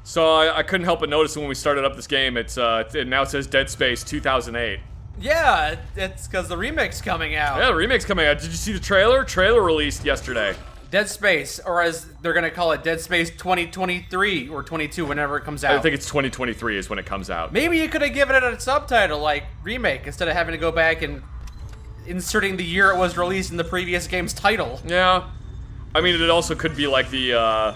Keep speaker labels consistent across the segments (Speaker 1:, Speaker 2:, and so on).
Speaker 1: So I couldn't help but notice when we started up this game, it now says Dead Space 2008.
Speaker 2: Yeah, it's because the remake's coming out.
Speaker 1: Yeah, the remake's coming out. Did you see the trailer? Trailer released yesterday.
Speaker 2: Dead Space, or as they're gonna call it, Dead Space 2023 or 22, whenever it comes out.
Speaker 1: I think it's 2023 is when it comes out.
Speaker 2: Maybe you could have given it a subtitle like remake instead of having to go back and inserting the year it was released in the previous game's title.
Speaker 1: Yeah, I mean it also could be like the.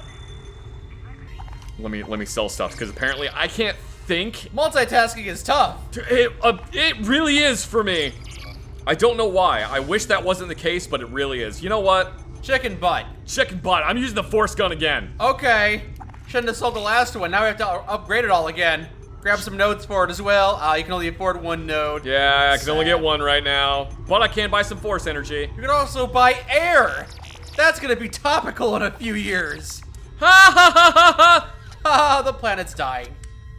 Speaker 1: Let me sell stuff because apparently I can't think.
Speaker 2: Multitasking is tough.
Speaker 1: It really is for me. I don't know why. I wish that wasn't the case, but it really is. You know what?
Speaker 2: Chicken butt.
Speaker 1: Chicken butt. I'm using the force gun again.
Speaker 2: Okay. Shouldn't have sold the last one. Now we have to upgrade it all again. Grab some nodes for it as well. You can only afford one node.
Speaker 1: Yeah, I can only get one right now. But I can buy some force energy.
Speaker 2: You can also buy air. That's gonna be topical in a few years.
Speaker 1: Ha ha ha ha ha!
Speaker 2: The planet's dying.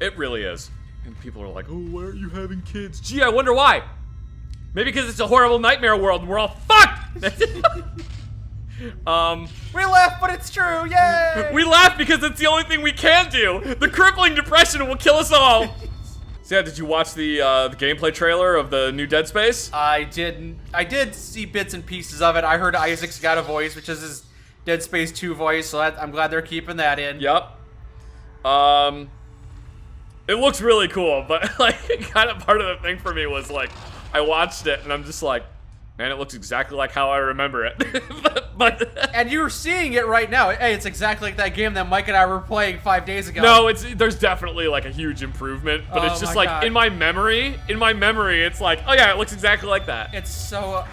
Speaker 1: It really is. And people are like, oh, why aren't you having kids? Gee, I wonder why. Maybe because it's a horrible nightmare world and we're all fucked!
Speaker 2: We laugh, but it's true, yay!
Speaker 1: We laugh because it's the only thing we can do. The crippling depression will kill us all. So yeah, did you watch the gameplay trailer of the new Dead Space?
Speaker 2: I didn't. I did see bits and pieces of it. I heard Isaac's got a voice, which is his Dead Space 2 voice, so I'm glad they're keeping that in.
Speaker 1: Yep. It looks really cool, but like kind of part of the thing for me was like, I watched it and I'm just like, man, it looks exactly like how I remember it. but
Speaker 2: and you're seeing it right now. Hey, it's exactly like that game that Mike and I were playing 5 days ago.
Speaker 1: No, there's definitely like a huge improvement, but it's just like
Speaker 2: God.
Speaker 1: in my memory, it's like, oh yeah, it looks exactly like that.
Speaker 2: It's so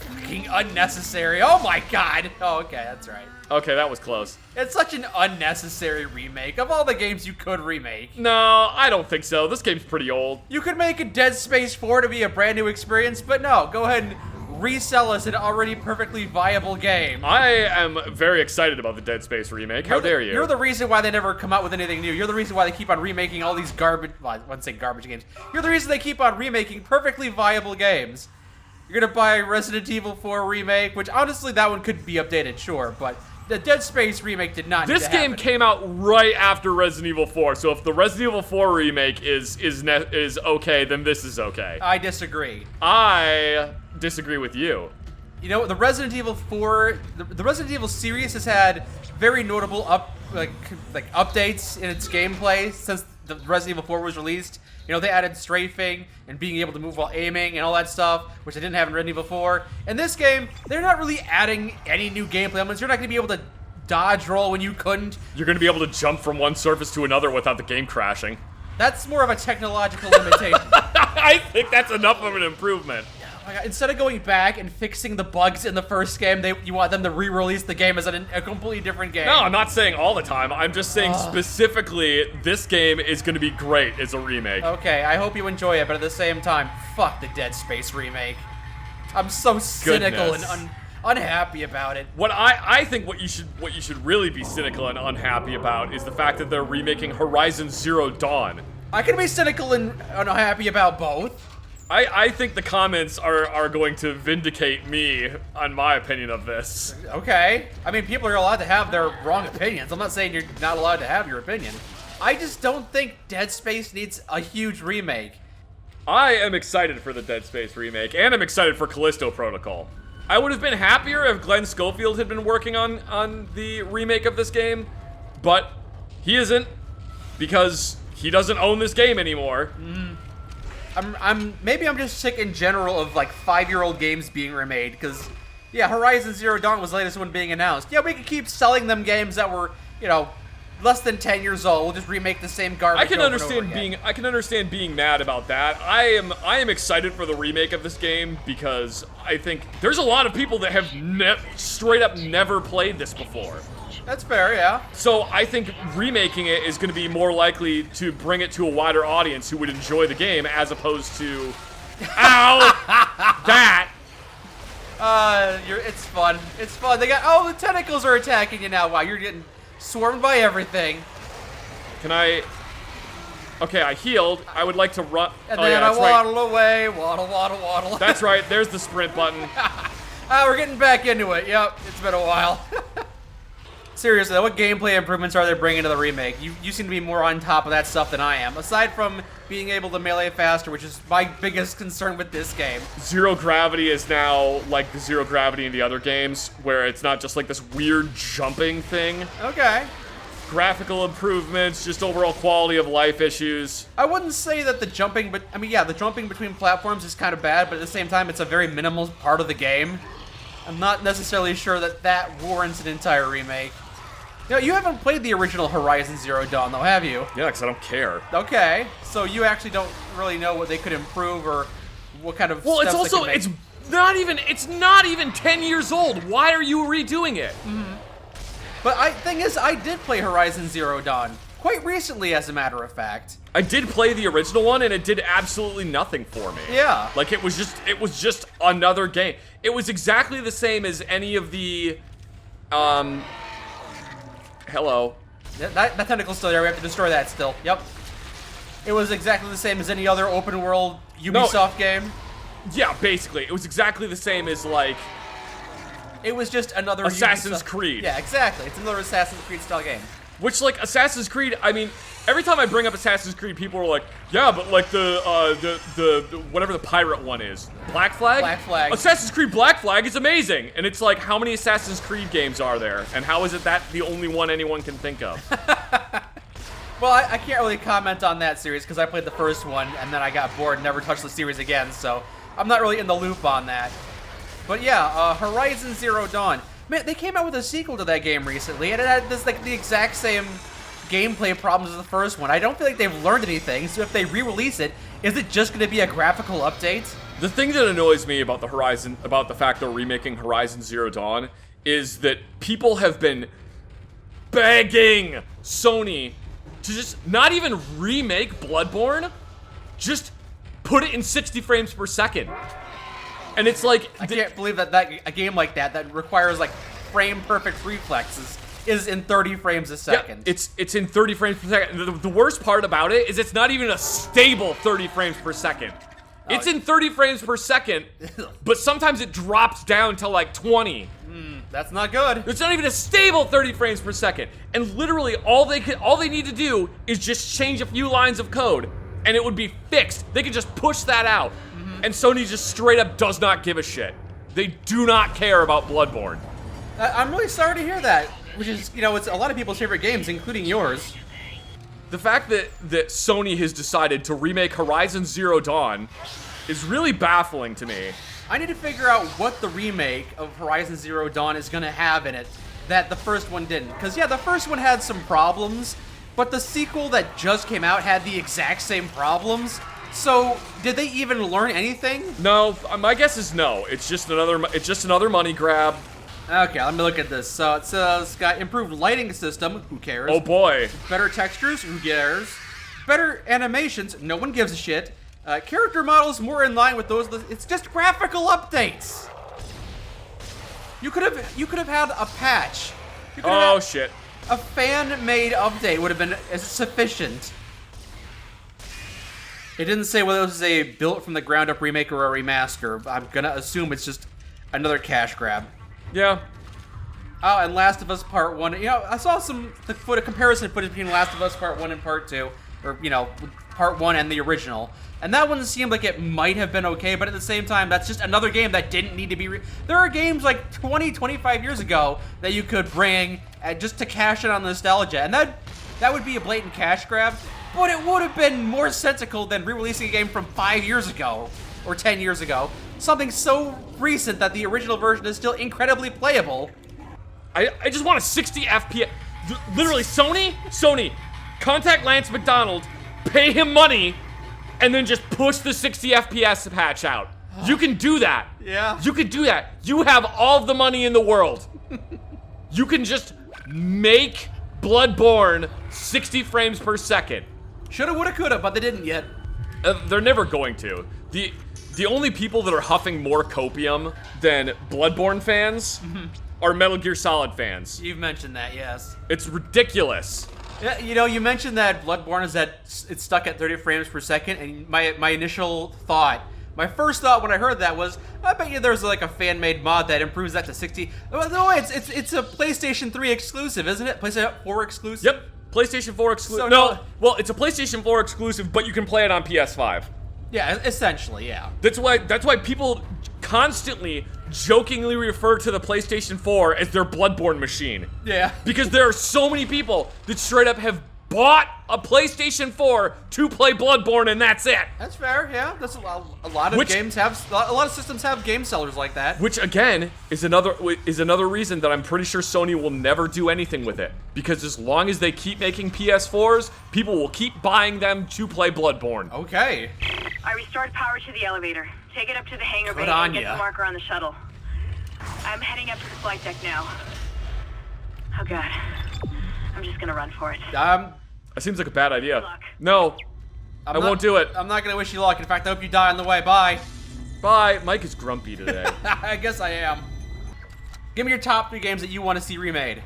Speaker 2: fucking unnecessary. Oh my God. Oh, okay, that's right.
Speaker 1: Okay, that was close.
Speaker 2: It's such an unnecessary remake of all the games you could remake.
Speaker 1: No, I don't think so. This game's pretty old.
Speaker 2: You could make a Dead Space 4 to be a brand new experience, but no, go ahead and resell us an already perfectly viable game.
Speaker 1: I am very excited about the Dead Space remake. How dare you?
Speaker 2: You're the reason why they never come out with anything new. You're the reason why they keep on remaking all these garbage, well, I wouldn't say garbage games. You're the reason they keep on remaking perfectly viable games. You're gonna buy Resident Evil 4 remake, which honestly that one could be updated, sure, but the Dead Space remake did not need to happen.
Speaker 1: This game came out right after Resident Evil 4, so if the Resident Evil 4 remake is okay, then this is okay.
Speaker 2: I disagree.
Speaker 1: I disagree with you.
Speaker 2: You know, the Resident Evil 4, the Resident Evil series has had very notable updates in its gameplay since the Resident Evil 4 was released. You know, they added strafing and being able to move while aiming and all that stuff, which they didn't have in Resident Evil 4. In this game, they're not really adding any new gameplay elements. You're not going to be able to dodge roll when you couldn't.
Speaker 1: You're going to be able to jump from one surface to another without the game crashing.
Speaker 2: That's more of a technological limitation.
Speaker 1: I think that's enough of an improvement.
Speaker 2: Oh my God. Instead of going back and fixing the bugs in the first game, you want them to re-release the game as a completely different game.
Speaker 1: No, I'm not saying all the time. I'm just saying specifically this game is going to be great as a remake.
Speaker 2: Okay, I hope you enjoy it, but at the same time, fuck the Dead Space remake. I'm so cynical and unhappy about it.
Speaker 1: What I think what you should really be cynical and unhappy about is the fact that they're remaking Horizon Zero Dawn.
Speaker 2: I can be cynical and unhappy about both.
Speaker 1: I think the comments are going to vindicate me on my opinion of this.
Speaker 2: Okay. I mean, people are allowed to have their wrong opinions. I'm not saying you're not allowed to have your opinion. I just don't think Dead Space needs a huge remake.
Speaker 1: I am excited for the Dead Space remake, and I'm excited for Callisto Protocol. I would have been happier if Glenn Schofield had been working on the remake of this game, but he isn't, because he doesn't own this game anymore.
Speaker 2: Maybe I'm just sick in general of like 5-year-old games being remade, because yeah, Horizon Zero Dawn was the latest one being announced. Yeah, we could keep selling them games that were, you know, less than 10 years old. We'll just remake the same garbage.
Speaker 1: I can understand being mad about that. I am excited for the remake of this game because I think there's a lot of people that have straight up never played this before.
Speaker 2: That's fair, yeah.
Speaker 1: So I think remaking it is going to be more likely to bring it to a wider audience who would enjoy the game as opposed to, ow, that.
Speaker 2: It's fun. It's fun. They got, the tentacles are attacking you now. Wow, you're getting swarmed by everything.
Speaker 1: Can I? Okay, I healed. I would like to run.
Speaker 2: And then I waddle away. Waddle, waddle, waddle.
Speaker 1: That's right. There's the sprint button.
Speaker 2: We're getting back into it. Yep, it's been a while. Seriously, what gameplay improvements are they bringing to the remake? You seem to be more on top of that stuff than I am. Aside from being able to melee faster, which is my biggest concern with this game.
Speaker 1: Zero gravity is now like the zero gravity in the other games, where it's not just like this weird jumping thing.
Speaker 2: Okay.
Speaker 1: Graphical improvements, just overall quality of life issues.
Speaker 2: I wouldn't say that the jumping, but I mean, yeah, the jumping between platforms is kind of bad, but at the same time, it's a very minimal part of the game. I'm not necessarily sure that that warrants an entire remake. You know, you haven't played the original Horizon Zero Dawn, though, have you?
Speaker 1: Yeah, because I don't care.
Speaker 2: Okay, so you actually don't really know what they could improve or what kind of
Speaker 1: Well, it's
Speaker 2: steps they
Speaker 1: also,
Speaker 2: could make.
Speaker 1: it's not even 10 years old. Why are you redoing it?
Speaker 2: But thing is, I did play Horizon Zero Dawn quite recently, as a matter of fact.
Speaker 1: I did play the original one, and it did absolutely nothing for me.
Speaker 2: Yeah.
Speaker 1: Like, it was just another game. It was exactly the same as any of the, hello.
Speaker 2: That tentacle's still there. We have to destroy that still. Yep. It was exactly the same as any other open world Ubisoft game.
Speaker 1: Yeah, basically. It was exactly the same as, like,
Speaker 2: It was just another
Speaker 1: Assassin's
Speaker 2: Ubisoft.
Speaker 1: Creed.
Speaker 2: Yeah, exactly. It's another Assassin's Creed style game.
Speaker 1: Which, like, Assassin's Creed, I mean, every time I bring up Assassin's Creed, people are like, yeah, but, like, the whatever the pirate one is. Black Flag?
Speaker 2: Black Flag.
Speaker 1: Assassin's Creed Black Flag is amazing. And it's like, how many Assassin's Creed games are there? And how is it that the only one anyone can think of?
Speaker 2: Well, I can't really comment on that series because I played the first one and then I got bored and never touched the series again, so I'm not really in the loop on that. But yeah, Horizon Zero Dawn. Man, they came out with a sequel to that game recently, and it had this like the exact same gameplay problems as the first one. I don't feel like they've learned anything, so if they re-release it, is it just going to be a graphical update?
Speaker 1: The thing that annoys me about the fact they're remaking Horizon Zero Dawn is that people have been begging Sony to just not even remake Bloodborne, just put it in 60 frames per second. And it's like...
Speaker 2: I can't believe that a game like that requires like frame-perfect reflexes is in 30 frames a second.
Speaker 1: Yeah, it's in 30 frames per second. The worst part about it is it's not even a stable 30 frames per second. It's in 30 frames per second, but sometimes it drops down to like 20.
Speaker 2: That's not good.
Speaker 1: It's not even a stable 30 frames per second. And literally all they need to do is just change a few lines of code and it would be fixed. They could just push that out. And Sony just straight up does not give a shit. They do not care about Bloodborne.
Speaker 2: I'm really sorry to hear that, which is, you know, it's a lot of people's favorite games, including yours.
Speaker 1: The fact that Sony has decided to remake Horizon Zero Dawn is really baffling to me.
Speaker 2: I need to figure out what the remake of Horizon Zero Dawn is going to have in it that the first one didn't. Because, yeah, the first one had some problems, but the sequel that just came out had the exact same problems. So, did they even learn anything?
Speaker 1: No, my guess is no. It's just another money grab.
Speaker 2: Okay, let me look at this. So it says it's got improved lighting system. Who cares?
Speaker 1: Oh boy.
Speaker 2: Better textures. Who cares? Better animations. No one gives a shit. Character models more in line with those. It's just graphical updates. You could have had a patch. You could have had
Speaker 1: shit.
Speaker 2: A fan-made update would have been sufficient. It didn't say whether it was a built from the ground up remake or a remaster. I'm gonna assume it's just another cash grab.
Speaker 1: Yeah.
Speaker 2: Oh, and Last of Us Part 1. You know, I saw some comparison footage between Last of Us Part 1 and Part 2. Or, you know, Part 1 and the original. And that one seemed like it might have been okay, but at the same time, that's just another game that didn't need to be... There are games like 20, 25 years ago that you could bring just to cash in on nostalgia. And that would be a blatant cash grab. But it would have been more sensical than re-releasing a game from 5 years ago. Or 10 years ago. Something so recent that the original version is still incredibly playable.
Speaker 1: I just want a 60 FPS. Literally, Sony, contact Lance McDonald, pay him money, and then just push the 60 FPS patch out. You can do that.
Speaker 2: Yeah.
Speaker 1: You can do that. You have all the money in the world. You can just make Bloodborne 60 frames per second.
Speaker 2: Shoulda, woulda, coulda, but they didn't yet.
Speaker 1: They're never going to. The only people that are huffing more copium than Bloodborne fans are Metal Gear Solid fans.
Speaker 2: You've mentioned that, yes.
Speaker 1: It's ridiculous.
Speaker 2: Yeah, you know, you mentioned that Bloodborne it's stuck at 30 frames per second, and my initial thought My first thought when I heard that was, I bet you there's like a fan-made mod that improves that to 60. No, it's a PlayStation 3 exclusive, isn't it? PlayStation 4 exclusive?
Speaker 1: Yep, PlayStation 4 exclusive.
Speaker 2: So
Speaker 1: no, well, it's a PlayStation 4 exclusive, but you can play it on PS5.
Speaker 2: Yeah, essentially, yeah.
Speaker 1: That's why people constantly jokingly refer to the PlayStation 4 as their Bloodborne machine.
Speaker 2: Yeah.
Speaker 1: Because there are so many people that straight up have bought a PlayStation 4 to play Bloodborne, and that's it.
Speaker 2: That's fair, yeah. That's a lot of games have, a lot of systems have game sellers like that.
Speaker 1: Which again is another reason that I'm pretty sure Sony will never do anything with it. Because as long as they keep making PS4s, people will keep buying them to play Bloodborne.
Speaker 2: Okay.
Speaker 3: I restored power to the elevator. Take it up to the hangar bay
Speaker 2: Good on
Speaker 3: and get
Speaker 2: ya.
Speaker 3: the marker on the shuttle. I'm heading up to the flight deck now. Oh god. I'm just gonna run for it.
Speaker 1: That seems like a bad idea.
Speaker 3: Good luck.
Speaker 1: No, I won't do it.
Speaker 2: I'm not gonna wish you luck. In fact, I hope you die on the way. Bye.
Speaker 1: Bye. Mike is grumpy today.
Speaker 2: I guess I am. Give me your top 3 games that you want to see remade.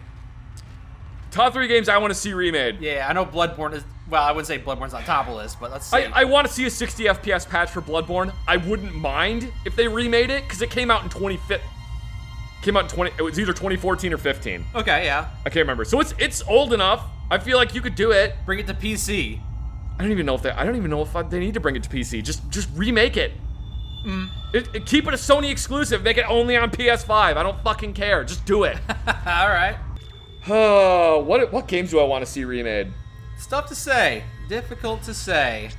Speaker 1: Top 3 games I want to see remade.
Speaker 2: Yeah, I know Bloodborne is, well, I wouldn't say Bloodborne's on top of the list, but let's see.
Speaker 1: I want to see a 60 FPS patch for Bloodborne. I wouldn't mind if they remade it, because it came out in 2015. It was either 2014 or 15.
Speaker 2: Okay, yeah.
Speaker 1: I can't remember. So it's old enough. I feel like you could do it.
Speaker 2: Bring it to PC.
Speaker 1: I don't even know if they need to bring it to PC. Just remake it. Keep it a Sony exclusive. Make it only on PS5. I don't fucking care. Just do it.
Speaker 2: All right.
Speaker 1: What games do I want to see remade?
Speaker 2: It's tough to say. Difficult to say.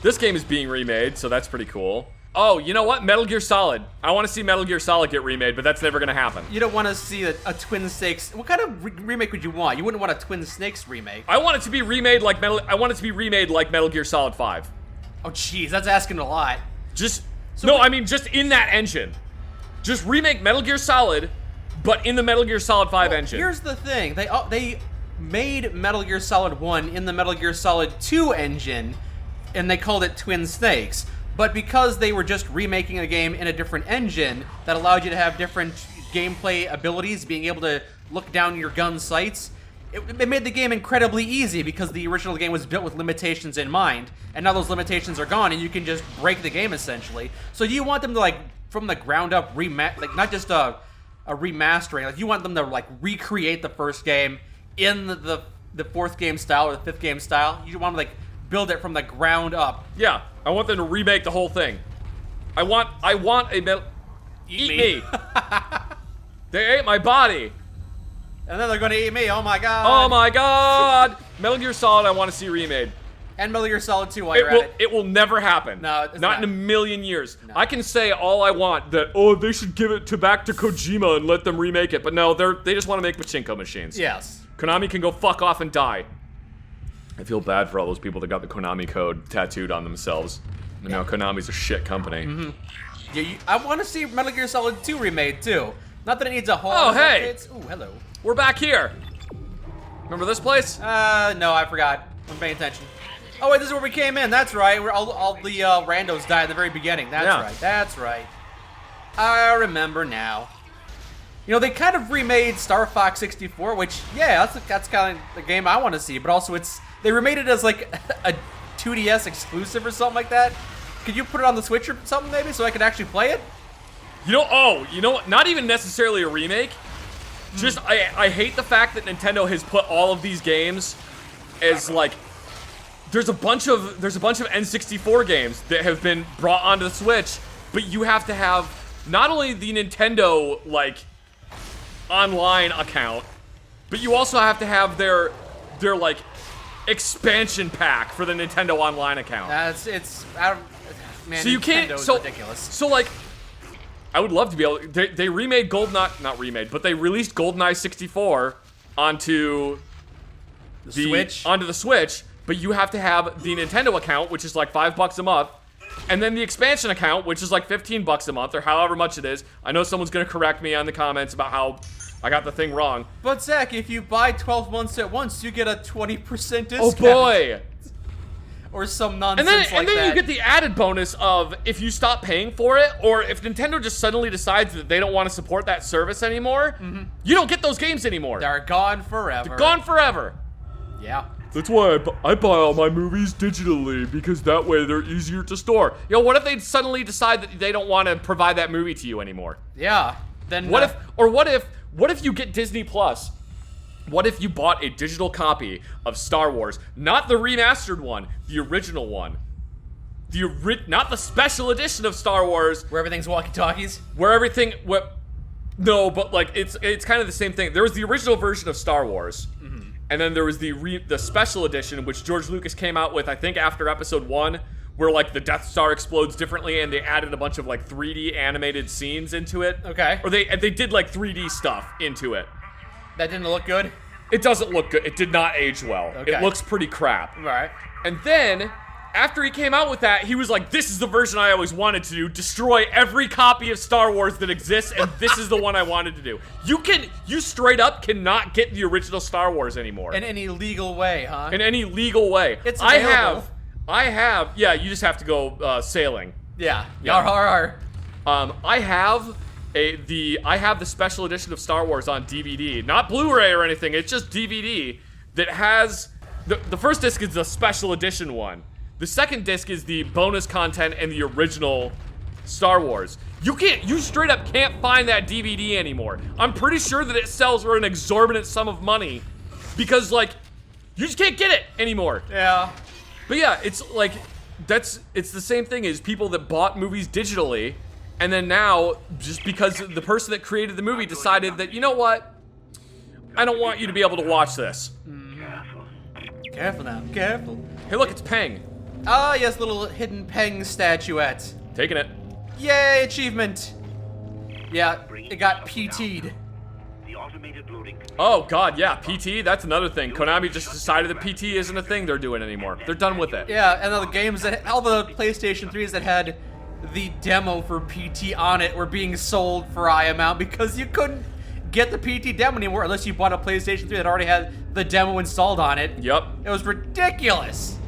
Speaker 1: This game is being remade, so that's pretty cool. Oh, you know what? Metal Gear Solid. I want to see Metal Gear Solid get remade, but that's never gonna happen.
Speaker 2: You don't want to see a Twin Snakes. What kind of remake would you want? You wouldn't want a Twin Snakes remake.
Speaker 1: I want it to be remade like Metal Gear Solid 5.
Speaker 2: Oh, jeez, that's asking a lot.
Speaker 1: Just in that engine. Just remake Metal Gear Solid, but in the Metal Gear Solid 5 engine.
Speaker 2: Here's the thing. They made Metal Gear Solid 1 in the Metal Gear Solid 2 engine, and they called it Twin Snakes. But because they were just remaking a game in a different engine that allowed you to have different gameplay abilities, being able to look down your gun sights, it made the game incredibly easy because the original game was built with limitations in mind, and now those limitations are gone, and you can just break the game essentially. So do you want them to, like, from the ground up not just a remastering, like you want them to like recreate the first game in the 4th game style or the 5th game style? You want to like build it from the ground up.
Speaker 1: Yeah, I want them to remake the whole thing. I want a metal. Eat me. They ate my body.
Speaker 2: And then they're going to eat me. Oh my god.
Speaker 1: Oh my god. Metal Gear Solid I want to see remade.
Speaker 2: And Metal Gear Solid 2 while you're at it.
Speaker 1: It will never happen.
Speaker 2: No, it's
Speaker 1: not in a million years.
Speaker 2: No.
Speaker 1: I can say all I want that, they should give it back to Kojima and let them remake it. But no, they just want to make pachinko machines.
Speaker 2: Yes.
Speaker 1: Konami can go fuck off and die. I feel bad for all those people that got the Konami code tattooed on themselves. You know, Konami's a shit company.
Speaker 2: Mm-hmm. Yeah, I want to see Metal Gear Solid 2 remade too. Not that it needs a whole.
Speaker 1: Oh, hey.
Speaker 2: Ooh, hello.
Speaker 1: We're back here. Remember this place?
Speaker 2: No, I forgot. I'm paying attention. Oh wait, this is where we came in. That's right. Where all the randos died at the very beginning. That's right. That's right. I remember now. You know, they kind of remade Star Fox 64, which, yeah, that's kind of the game I want to see. But also, they remade it as like a 2DS exclusive or something like that. Could you put it on the Switch or something maybe so I could actually play it?
Speaker 1: You know what? Not even necessarily a remake. Just, I hate the fact that Nintendo has put all of these games as like, there's a bunch of N64 games that have been brought onto the Switch, but you have to have not only the Nintendo like online account, but you also have to have their like expansion pack for the Nintendo Online account.
Speaker 2: Man,
Speaker 1: so you can't.
Speaker 2: Nintendo's
Speaker 1: So
Speaker 2: ridiculous.
Speaker 1: So like, I would love to be able. They remade not remade, but they released GoldenEye 64 onto
Speaker 2: the Switch.
Speaker 1: Onto the Switch. But you have to have the Nintendo account, which is like $5 a month, and then the expansion account, which is like $15 a month, or however much it is. I know someone's gonna correct me on the comments about how I got the thing wrong.
Speaker 2: But Zach, if you buy 12 months at once, you get a 20% discount.
Speaker 1: Oh boy!
Speaker 2: Or some nonsense
Speaker 1: and then you get the added bonus of if you stop paying for it, or if Nintendo just suddenly decides that they don't want to support that service anymore, you don't get those games anymore.
Speaker 2: They're gone forever.
Speaker 1: They're gone forever.
Speaker 2: Yeah.
Speaker 1: That's why I buy all my movies digitally, because that way they're easier to store. Yo, what if they suddenly decide that they don't want to provide that movie to you anymore?
Speaker 2: Yeah. Then
Speaker 1: What if you get Disney Plus? What if you bought a digital copy of Star Wars, not the remastered one, the original one? Not the special edition of Star Wars,
Speaker 2: where everything's walkie-talkies?
Speaker 1: No, but like it's kind of the same thing. There was the original version of Star Wars, and then there was the special edition, which George Lucas came out with, I think, after Episode 1, where like the Death Star explodes differently, and they added a bunch of like 3D animated scenes into it.
Speaker 2: Okay.
Speaker 1: Or they did like 3D stuff into it.
Speaker 2: That didn't look good?
Speaker 1: It doesn't look good. It did not age well.
Speaker 2: Okay.
Speaker 1: It looks pretty crap.
Speaker 2: All right.
Speaker 1: And then, after he came out with that, he was like, this is the version I always wanted to do. Destroy every copy of Star Wars that exists, and this is the one I wanted to do. You straight up cannot get the original Star Wars anymore.
Speaker 2: In any legal way, huh?
Speaker 1: In any legal way.
Speaker 2: It's available.
Speaker 1: Yeah, you just have to go sailing.
Speaker 2: Yeah.
Speaker 1: Yeah.
Speaker 2: Yar.
Speaker 1: I have the special edition of Star Wars on DVD, not Blu-ray or anything. It's just DVD that has the first disc is the special edition one. The second disc is the bonus content and the original Star Wars. You straight up can't find that DVD anymore. I'm pretty sure that it sells for an exorbitant sum of money because like you just can't get it anymore.
Speaker 2: Yeah.
Speaker 1: But yeah, it's like it's the same thing as people that bought movies digitally. And then now, just because the person that created the movie decided that, you know what? I don't want you to be able to watch this.
Speaker 2: Careful now, careful.
Speaker 1: Hey, look, it's Peng.
Speaker 2: Ah, yes, little hidden Peng statuette.
Speaker 1: Taking it.
Speaker 2: Yay, achievement. Yeah, it got PT'd.
Speaker 1: Oh, God, yeah, PT, that's another thing. Konami just decided that PT isn't a thing they're doing anymore. They're done with it.
Speaker 2: Yeah, and all the PlayStation 3s that had the demo for PT on it were being sold for a high amount because you couldn't get the PT demo anymore unless you bought a PlayStation 3 that already had the demo installed on it.
Speaker 1: Yep.
Speaker 2: It was ridiculous.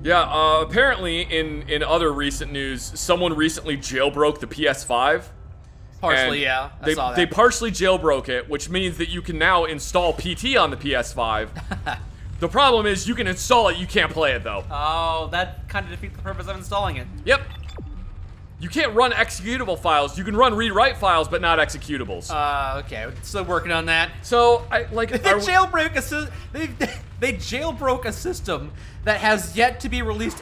Speaker 1: Yeah, apparently in other recent news, someone recently jailbroke the PS5.
Speaker 2: Partially, yeah. I saw that.
Speaker 1: They partially jailbroke it, which means that you can now install PT on the PS5. The problem is you can install it, you can't play it though.
Speaker 2: Oh, that kind of defeats the purpose of installing it.
Speaker 1: Yep. You can't run executable files. You can run read-write files, but not executables.
Speaker 2: Okay. Still working on that.
Speaker 1: So, I like...
Speaker 2: They jailbroke a system that has yet to be released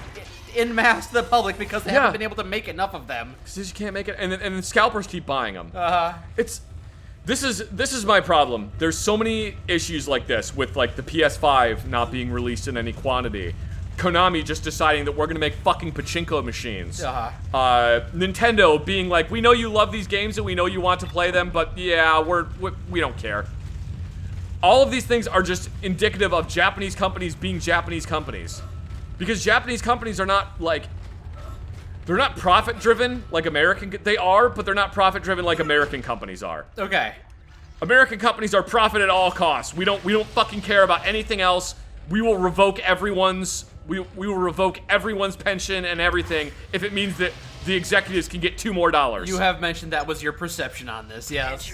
Speaker 2: in mass to the public because they haven't been able to make enough of them.
Speaker 1: Because you can't make it, and then scalpers keep buying them. This is my problem. There's so many issues like this with like the PS5 not being released in any quantity. Konami just deciding that we're gonna make fucking pachinko machines. Nintendo being like, we know you love these games and we know you want to play them, but yeah, we don't care. All of these things are just indicative of Japanese companies being Japanese companies. Because Japanese companies are not like, they're not profit driven like American, they are, but they're not profit driven like American companies are.
Speaker 2: Okay.
Speaker 1: American companies are profit at all costs. We don't fucking care about anything else. We will revoke everyone's pension and everything if it means that the executives can get $2 more.
Speaker 2: You have mentioned that was your perception on this, yes.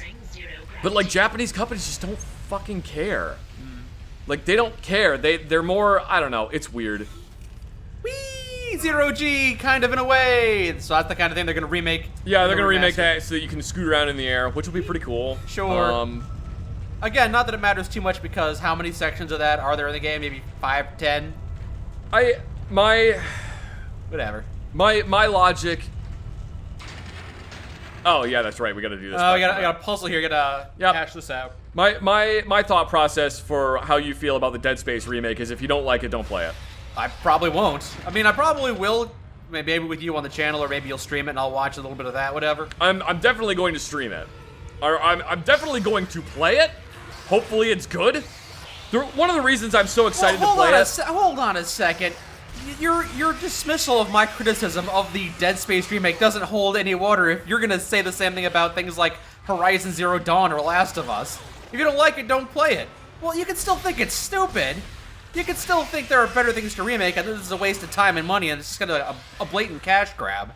Speaker 1: But like Japanese companies just don't fucking care. Like they don't care. They're more, I don't know, it's weird.
Speaker 2: Whee! Zero G, kind of in a way. So that's the kind of thing they're gonna remake.
Speaker 1: Yeah, they're gonna remake that so that you can scoot around in the air, which will be pretty cool.
Speaker 2: Sure. Again, not that it matters too much because how many sections of that are there in the game? Maybe 5, 10? Whatever.
Speaker 1: My logic. Oh yeah, that's right. We gotta do this.
Speaker 2: I got a puzzle here. Gotta hash this out.
Speaker 1: My thought process for how you feel about the Dead Space remake is if you don't like it, don't play it.
Speaker 2: I probably won't. I mean, I probably will. Maybe with you on the channel, or maybe you'll stream it and I'll watch a little bit of that. Whatever.
Speaker 1: I'm definitely going to stream it. I'm definitely going to play it. Hopefully, it's good. One of the reasons I'm so excited to play it.
Speaker 2: Hold on a second. Your dismissal of my criticism of the Dead Space remake doesn't hold any water if you're gonna say the same thing about things like Horizon Zero Dawn or Last of Us. If you don't like it, don't play it. Well, you can still think it's stupid. You can still think there are better things to remake, and this is a waste of time and money, and it's just gonna a blatant cash grab.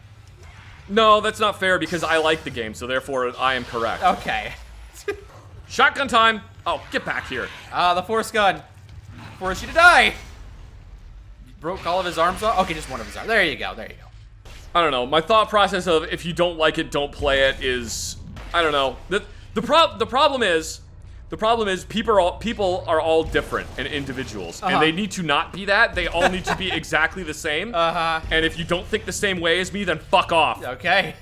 Speaker 1: No, that's not fair because I like the game, so therefore I am correct.
Speaker 2: Okay.
Speaker 1: Shotgun time. Oh, get back here.
Speaker 2: The Force gun. Force you to die. Broke all of his arms off. Okay, just one of his arms. There you go. There you go.
Speaker 1: I don't know. My thought process of if you don't like it, don't play it is, I don't know. The problem is people are all different and individuals, and they need to not be that. They all need to be exactly the same. And if you don't think the same way as me, then fuck off.
Speaker 2: Okay.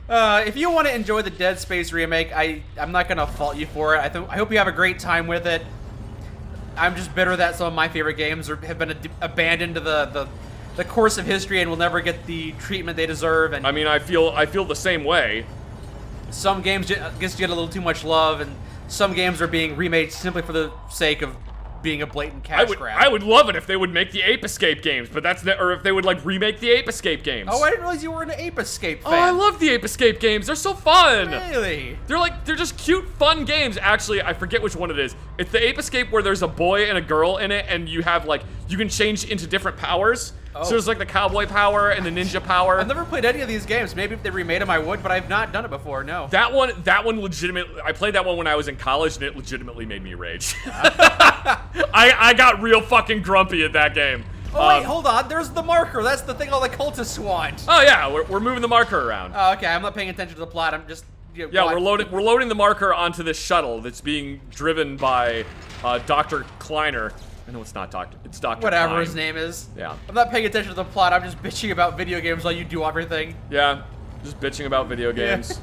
Speaker 2: If you want to enjoy the Dead Space remake, I'm not gonna fault you for it. I hope you have a great time with it. I'm just bitter that some of my favorite games have been abandoned to the course of history and will never get the treatment they deserve. And
Speaker 1: I mean, I feel the same way.
Speaker 2: some games get a little too much love, and some games are being remade simply for the sake of being a blatant cash grab.
Speaker 1: I would love it if they would make the Ape Escape games, but or if they would like remake the Ape Escape games.
Speaker 2: Oh, I didn't realize you were an Ape Escape fan.
Speaker 1: Oh, I love the Ape Escape games. They're so fun.
Speaker 2: Really?
Speaker 1: They're just cute, fun games. Actually, I forget which one it is. It's the Ape Escape where there's a boy and a girl in it, and you have like you can change into different powers.
Speaker 2: Oh.
Speaker 1: So there's like the cowboy power and the ninja power.
Speaker 2: I've never played any of these games. Maybe if they remade them, I would, but I've not done it before. No.
Speaker 1: That one legitimately. I played that one when I was in college, and it legitimately made me rage. I got real fucking grumpy at that game.
Speaker 2: Oh wait, hold on. There's the marker. That's the thing all the cultists want.
Speaker 1: Oh yeah, we're moving the marker around.
Speaker 2: Oh, okay. I'm not paying attention to the plot. I'm just.
Speaker 1: Yeah, we're loading the marker onto this shuttle that's being driven by Dr. Kleiner. I know it's not Doctor. It's Dr.
Speaker 2: Whatever
Speaker 1: Klein.
Speaker 2: his name is.
Speaker 1: Yeah.
Speaker 2: I'm not paying attention to the plot. I'm just bitching about video games while you do everything.
Speaker 1: Yeah, just bitching about video games.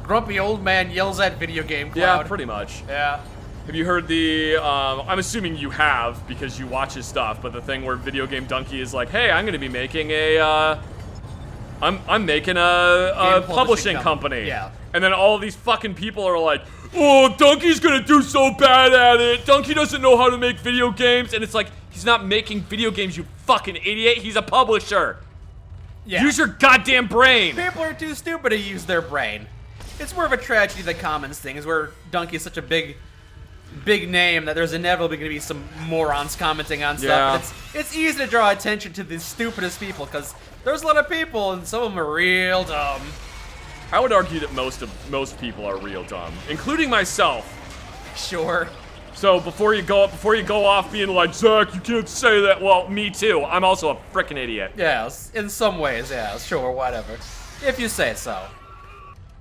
Speaker 2: Grumpy old man yells at video game cloud.
Speaker 1: Yeah, pretty much.
Speaker 2: Yeah.
Speaker 1: Have you heard the, I'm assuming you have because you watch his stuff, but the thing where Video Game Donkey is like, hey, I'm gonna be making I'm making a publishing company.
Speaker 2: Yeah.
Speaker 1: And then all these fucking people are like, oh, Donkey's gonna do so bad at it. Donkey doesn't know how to make video games. And it's like, he's not making video games, you fucking idiot. He's a publisher.
Speaker 2: Yeah.
Speaker 1: Use your goddamn brain.
Speaker 2: People are too stupid to use their brain. It's more of a tragedy than Commons thing, is where Donkey is such a big name that there's inevitably going to be some morons commenting on stuff.
Speaker 1: Yeah.
Speaker 2: And it's easy to draw attention to the stupidest people, because there's a lot of people, and some of them are real dumb.
Speaker 1: I would argue that most people are real dumb, including myself.
Speaker 2: Sure.
Speaker 1: So before you go off being like, Zach, you can't say that. Well, me too. I'm also a frickin' idiot.
Speaker 2: Yes, in some ways, yeah, sure, whatever. If you say so.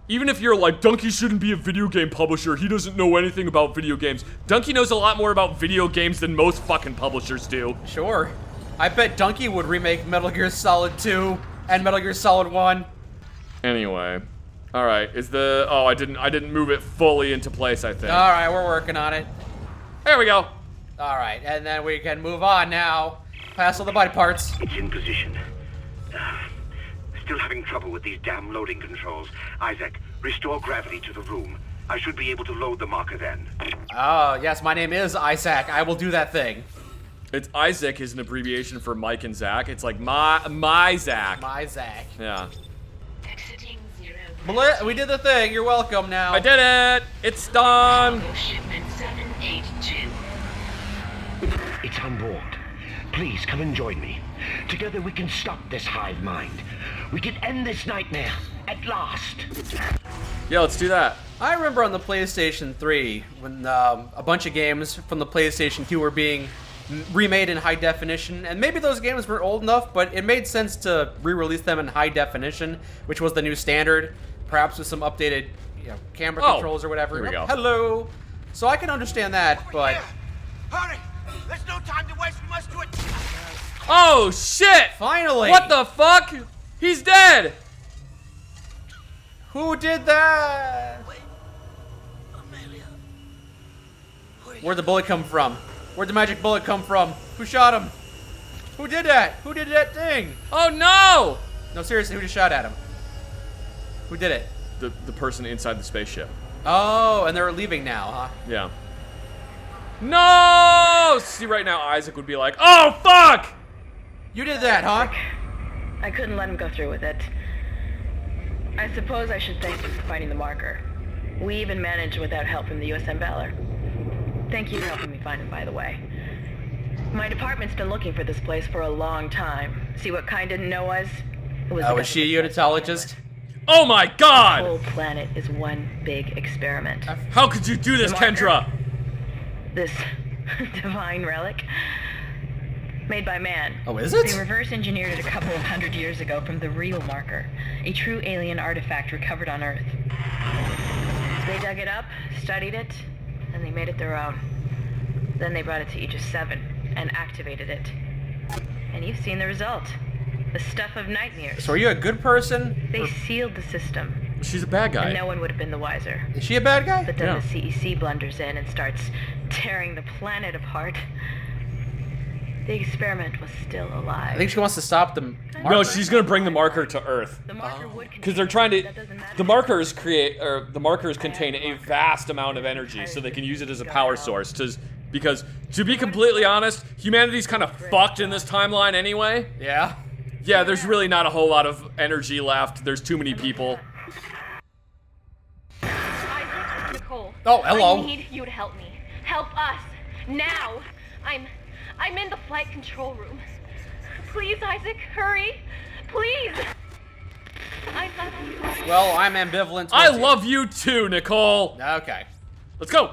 Speaker 1: Even if you're like, Donkey shouldn't be a video game publisher, he doesn't know anything about video games. Donkey knows a lot more about video games than most fucking publishers do.
Speaker 2: Sure. I bet Donkey would remake Metal Gear Solid 2 and Metal Gear Solid 1.
Speaker 1: Anyway. Alright, I didn't move it fully into place, I think.
Speaker 2: Alright, we're working on it.
Speaker 1: There we go.
Speaker 2: Alright, and then we can move on now. Pass all the body parts.
Speaker 4: It's in position. Still having trouble with these damn loading controls. Isaac, restore gravity to the room. I should be able to load the marker then.
Speaker 2: Oh, yes, my name is Isaac. I will do that thing.
Speaker 1: It's Isaac is an abbreviation for Mike and Zach. It's like my Zach.
Speaker 2: My Zach.
Speaker 1: Yeah.
Speaker 5: Exiting 0.
Speaker 2: We did the thing. You're welcome now.
Speaker 1: I did it! It's done!
Speaker 5: Cargo shipment 782.
Speaker 4: It's on board. Please come and join me. Together we can stop this hive mind. We can end this nightmare at last.
Speaker 1: Yeah, let's do that.
Speaker 2: I remember on the PlayStation 3 when a bunch of games from the PlayStation 2 were being remade in high definition, and maybe those games were old enough, but it made sense to re-release them in high definition, which was the new standard, perhaps with some updated, camera controls or whatever.
Speaker 1: Here we go.
Speaker 2: Hello. So I can understand that, but
Speaker 6: Hurry! There's no time to waste. We must do it.
Speaker 1: Oh shit!
Speaker 2: finally,
Speaker 1: What the fuck? He's dead!
Speaker 2: Who did that?
Speaker 6: Amelia.
Speaker 2: Where'd the bullet come from? Where'd the magic bullet come from? Who shot him? Who did that? Who did that thing?
Speaker 1: Oh no!
Speaker 2: No, seriously, who just shot at him? Who did it?
Speaker 1: The person inside the spaceship.
Speaker 2: Oh, and they're leaving now, huh?
Speaker 1: Yeah. No! See, right now Isaac would be like, oh fuck!
Speaker 2: You did that, huh?
Speaker 7: I couldn't let him go through with it. I suppose I should thank you for finding the marker. We even managed without help from the USM Valor. Thank you for helping me find him, by the way. My department's been looking for this place for a long time. See what Kind didn't know was? It was
Speaker 2: Was she a unitologist?
Speaker 1: Oh my
Speaker 7: The
Speaker 1: god!
Speaker 7: whole planet is one big experiment.
Speaker 1: How could you do this,
Speaker 7: The marker?
Speaker 1: Kendra?
Speaker 7: This divine relic. Made by man.
Speaker 2: Oh, is it?
Speaker 7: They reverse engineered it a couple of hundred years ago from the real marker. A true alien artifact recovered on Earth. They dug it up, studied it, and they made it their own. Then they brought it to Aegis 7 and activated it. And you've seen the result. The stuff of nightmares.
Speaker 2: So are you a good person?
Speaker 7: They sealed the system.
Speaker 1: She's a bad guy.
Speaker 7: And no one would have been the wiser.
Speaker 2: Is she a bad guy?
Speaker 7: But then
Speaker 1: Yeah.
Speaker 7: the CEC blunders in and starts tearing the planet apart. The experiment was still alive.
Speaker 2: I think she wants to stop the marker.
Speaker 1: No, she's gonna bring the marker to Earth.
Speaker 7: The marker would
Speaker 1: Because they're trying to.
Speaker 7: That doesn't matter.
Speaker 1: The markers contain a vast amount of energy, so they can use it as a power source. Because to be completely honest, humanity's kind of fucked in this timeline anyway.
Speaker 2: Yeah.
Speaker 1: Yeah, there's really not a whole lot of energy left. There's too many people.
Speaker 8: Isaac, Nicole.
Speaker 2: Oh, hello.
Speaker 8: I need you to help me. Help us. Now. I'm in the flight control room. Please, Isaac, hurry. Please. I love you.
Speaker 2: Well, I'm ambivalent.
Speaker 1: I
Speaker 2: towards you.
Speaker 1: love you too, Nicole.
Speaker 2: Okay.
Speaker 1: Let's go.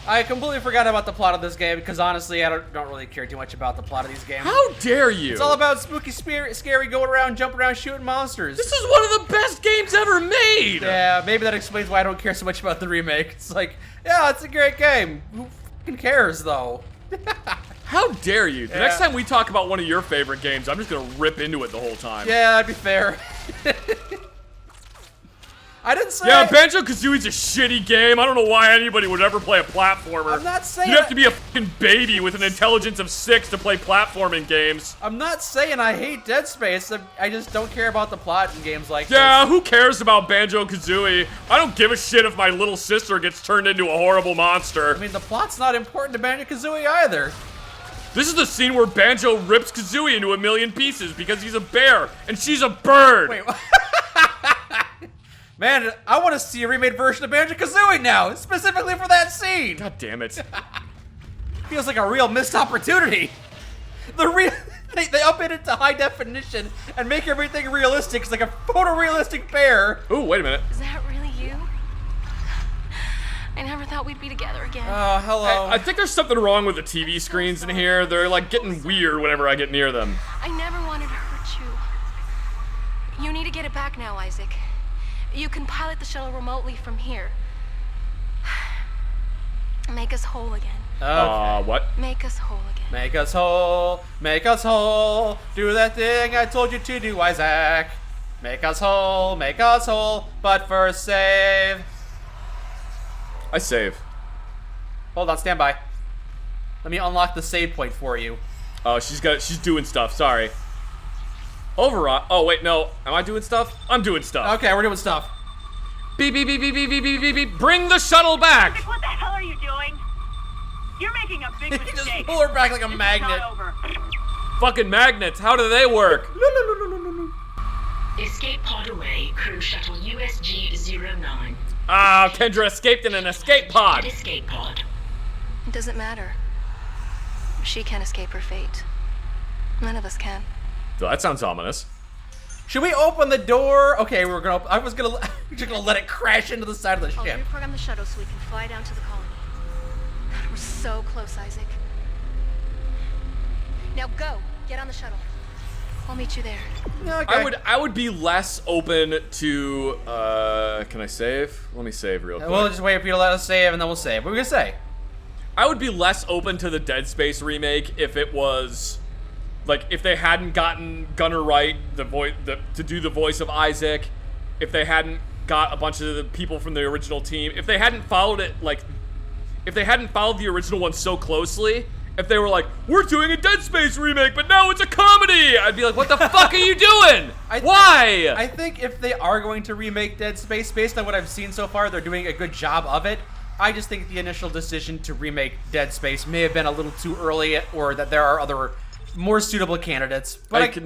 Speaker 2: I completely forgot about the plot of this game because honestly, I don't really care too much about the plot of these games.
Speaker 1: How dare you?
Speaker 2: It's all about spooky, scary, going around, jumping around, shooting monsters.
Speaker 1: This is one of the best games ever made.
Speaker 2: Yeah, maybe that explains why I don't care so much about the remake. It's like, yeah, it's a great game. Who fucking cares, though?
Speaker 1: How dare you? The
Speaker 2: Yeah.
Speaker 1: next time we talk about one of your favorite games, I'm just gonna rip into it the whole time.
Speaker 2: Yeah, that'd be fair. I didn't say.
Speaker 1: Yeah, Banjo-Kazooie's a shitty game. I don't know why anybody would ever play a platformer.
Speaker 2: I'm not saying
Speaker 1: You'd have
Speaker 2: I-
Speaker 1: to be a fucking baby with an intelligence of 6 to play platforming games.
Speaker 2: I'm not saying I hate Dead Space. I just don't care about the plot in games like
Speaker 1: Yeah,
Speaker 2: this.
Speaker 1: who cares about Banjo-Kazooie? I don't give a shit if my little sister gets turned into a horrible monster.
Speaker 2: I mean, the plot's not important to Banjo-Kazooie either.
Speaker 1: This is the scene where Banjo rips Kazooie into a million pieces because he's a bear and she's a bird.
Speaker 2: Wait, man, I want to see a remade version of Banjo-Kazooie now, specifically for that scene.
Speaker 1: God damn it.
Speaker 2: Feels like a real missed opportunity. They up it into high definition and make everything realistic. It's like a photorealistic bear.
Speaker 1: Ooh, wait a minute.
Speaker 8: Is that really you? I never thought we'd be together again.
Speaker 2: Oh, hello.
Speaker 1: I think there's something wrong with the TV screens in here. They're like getting weird whenever I get near them.
Speaker 8: I never wanted to hurt you. You need to get it back now, Isaac. You can pilot the shuttle remotely from here. Make us whole again.
Speaker 1: What?
Speaker 8: Make us whole again.
Speaker 2: Make us whole, make us whole. Do that thing I told you to do, Isaac. Make us whole, but first save.
Speaker 1: I save.
Speaker 2: Hold on, stand by. Let me unlock the save point for you.
Speaker 1: Oh, she's doing stuff. Sorry. Override. Oh wait, no. Am I doing stuff? I'm doing stuff.
Speaker 2: Okay, we're doing stuff.
Speaker 1: Beep beep beep beep beep beep beep beep beep. Bring the shuttle back.
Speaker 3: What the hell are you doing? You're making a big
Speaker 2: You just
Speaker 3: mistake.
Speaker 2: pull her back like a
Speaker 3: This is
Speaker 2: magnet.
Speaker 3: not over.
Speaker 1: Fucking magnets. How do they work?
Speaker 5: Escape pod away, crew shuttle USG-09.
Speaker 1: Ah, Kendra escaped in an escape pod.
Speaker 5: At escape pod.
Speaker 8: It doesn't matter. She can't escape her fate. None of us can.
Speaker 1: So that sounds ominous.
Speaker 2: Should we open the door? Okay, we're gonna. I was gonna. We're just gonna let it crash into the side of the
Speaker 8: I'll
Speaker 2: ship.
Speaker 8: reprogram the shuttle so we can fly down to the colony. God, we're so close, Isaac. Now go. Get on the shuttle. I'll meet you there.
Speaker 2: Okay.
Speaker 1: I would be less open to can I save? Let me save real quick.
Speaker 2: We'll just wait for you to let us save, and then we'll save. What are we gonna say?
Speaker 1: I would be less open to the Dead Space remake if it was like if they hadn't gotten Gunnar Wright to do the voice of Isaac, if they hadn't got a bunch of the people from the original team, if they hadn't followed it if they hadn't followed the original one so closely, if they were like, we're doing a Dead Space remake, but now it's a comedy, I'd be like, what the fuck are you doing? Why?
Speaker 2: I think if they are going to remake Dead Space, based on what I've seen so far, they're doing a good job of it. I just think the initial decision to remake Dead Space may have been a little too early, or that there are other more suitable candidates. But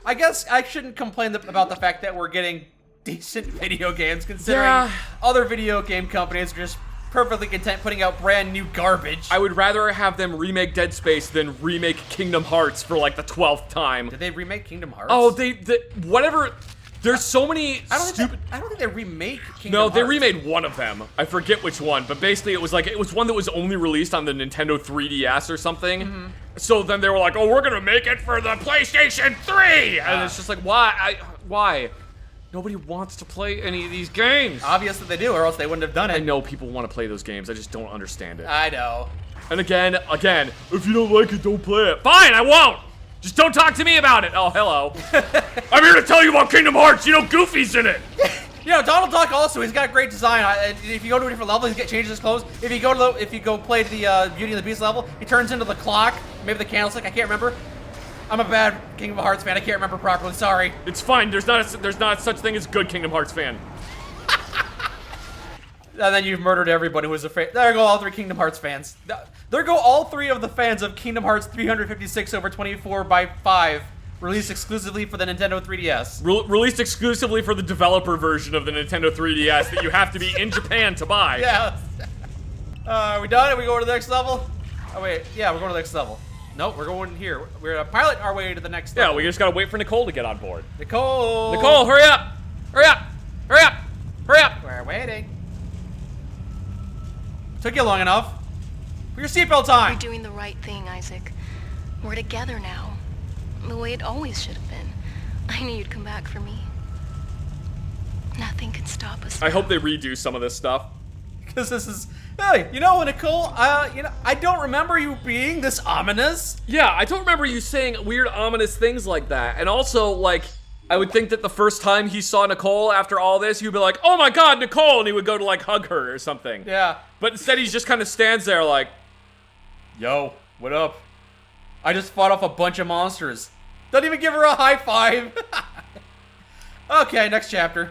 Speaker 2: I guess I shouldn't complain about the fact that we're getting decent video games, considering other video game companies are just perfectly content putting out brand new garbage.
Speaker 1: I would rather have them remake Dead Space than remake Kingdom Hearts for like the 12th time.
Speaker 2: Did they remake Kingdom Hearts?
Speaker 1: Oh, whatever. There's so many
Speaker 2: I
Speaker 1: stupid.
Speaker 2: don't think they remake Kingdom
Speaker 1: No, they
Speaker 2: Hearts.
Speaker 1: remade one of them. I forget which one, but basically it was one that was only released on the Nintendo 3DS or something. So then they were like, "Oh, we're gonna make it for the PlayStation 3," and it's just like, why? Why? Nobody wants to play any of these games.
Speaker 2: Obviously they do, or else they wouldn't have done it.
Speaker 1: I know people want to play those games. I just don't understand it.
Speaker 2: I know.
Speaker 1: And again, if you don't like it, don't play it. Fine, I won't. Just don't talk to me about it. Oh, hello. I'm here to tell you about Kingdom Hearts. You know, Goofy's in it.
Speaker 2: You know, Donald Duck also, he's got great design. If you go to a different level, he changes his clothes. If you go play the Beauty and the Beast level, he turns into the clock, maybe the candlestick. I can't remember. I'm a bad Kingdom Hearts fan. I can't remember properly. Sorry.
Speaker 1: It's fine. There's not such thing as good Kingdom Hearts fan.
Speaker 2: And then you've murdered everybody who was a fan. There go all 3 Kingdom Hearts fans. There go all 3 of the fans of Kingdom Hearts 356 over 24/5, released exclusively for the Nintendo 3DS.
Speaker 1: Released exclusively for the developer version of the Nintendo 3DS that you have to be in Japan to buy.
Speaker 2: Yeah. Are we done? Are we going to the next level? Oh wait, yeah, we're going to the next level. Nope, we're going here. We're gonna pilot our way to the next level.
Speaker 1: Yeah, we just gotta wait for Nicole to get on board.
Speaker 2: Nicole!
Speaker 1: Nicole, hurry up! Hurry up! Hurry up! Hurry up!
Speaker 2: We're waiting. Took you long enough. Put your seatbelt on!
Speaker 8: You're doing the right thing, Isaac. We're together now. The way it always should have been. I knew you'd come back for me. Nothing can stop us.
Speaker 1: I hope they redo some of this stuff.
Speaker 2: Because this is... Hey, you know, Nicole, I don't remember you being this ominous.
Speaker 1: Yeah, I don't remember you saying weird, ominous things like that. And also, like, I would think that the first time he saw Nicole after all this, he would be like, "Oh my God, Nicole!" and he would go to, like, hug her or something.
Speaker 2: Yeah.
Speaker 1: But instead, he just kind of stands there like,
Speaker 2: Yo, what up? I just fought off a bunch of monsters. Don't even give her a high five. Okay, next chapter.